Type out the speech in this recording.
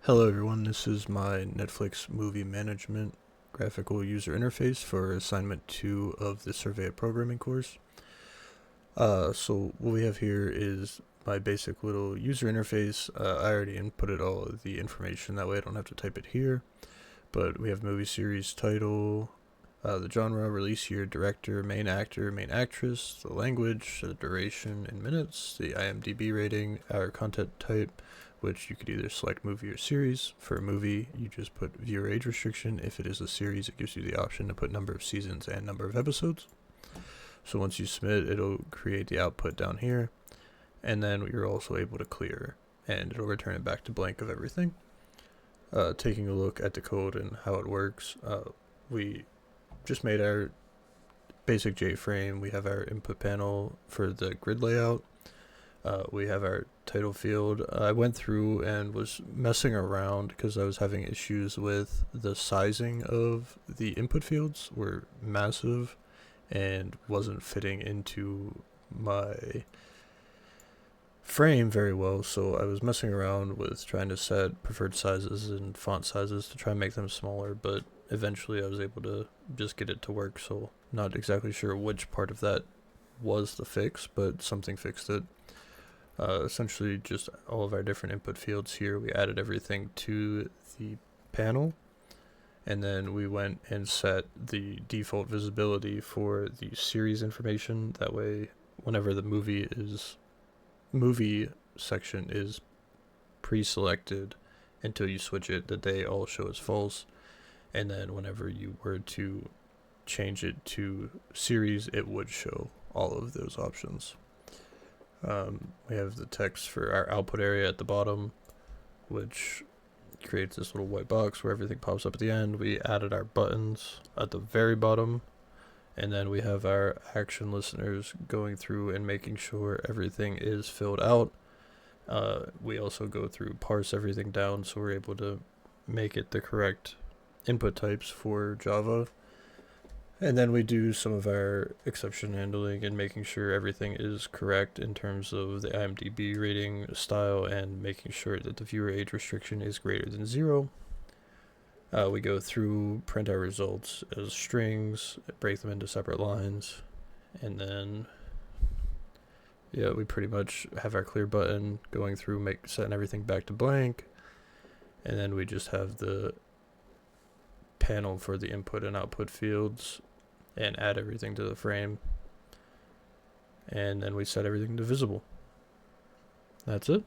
Hello everyone, this is my Netflix movie management graphical user interface for assignment 2 of the Survey of Programming course. So what we have here is my basic little user interface. I already inputted all of the information, that way I don't have to type it here. But we have movie series title, the genre, release year, director, main actor, main actress, the language, the duration in minutes, the IMDb rating, our content type, which you could either select movie or series. For a movie, you just put viewer age restriction. If it is a series, it gives you the option to put number of seasons and number of episodes. So once you submit, it'll create the output down here, and then you're also able to clear, and it'll return it back to blank of everything. Taking a look at the code and how it works, we just made our basic J-frame. We have our input panel for the grid layout. We have our title field. I went through and was messing around because I was having issues with the sizing of the input fields were massive and wasn't fitting into my frame very well, so I was messing around with trying to set preferred sizes and font sizes to try and make them smaller, but eventually I was able to just get it to work, so not exactly sure which part of that was the fix, but something fixed it. Essentially just all of our different input fields here, we added everything to the panel, and then we went and set the default visibility for the series information. That way whenever the movie section is pre-selected until you switch it, that they all show as false, and then whenever you were to change it to series, it would show all of those options. We have the text for our output area at the bottom, which creates this little white box where everything pops up at the end. We added our buttons at the very bottom, and then we have our action listeners going through and making sure everything is filled out. We also go through, parse everything down, so we're able to make it the correct input types for Java. And then we do some of our exception handling and making sure everything is correct in terms of the IMDb rating style and making sure that the viewer age restriction is greater than 0. We go through, print our results as strings, break them into separate lines, and then we pretty much have our clear button going through, setting everything back to blank, and then we just have the panel for the input and output fields and add everything to the frame, and then we set everything to visible. That's it.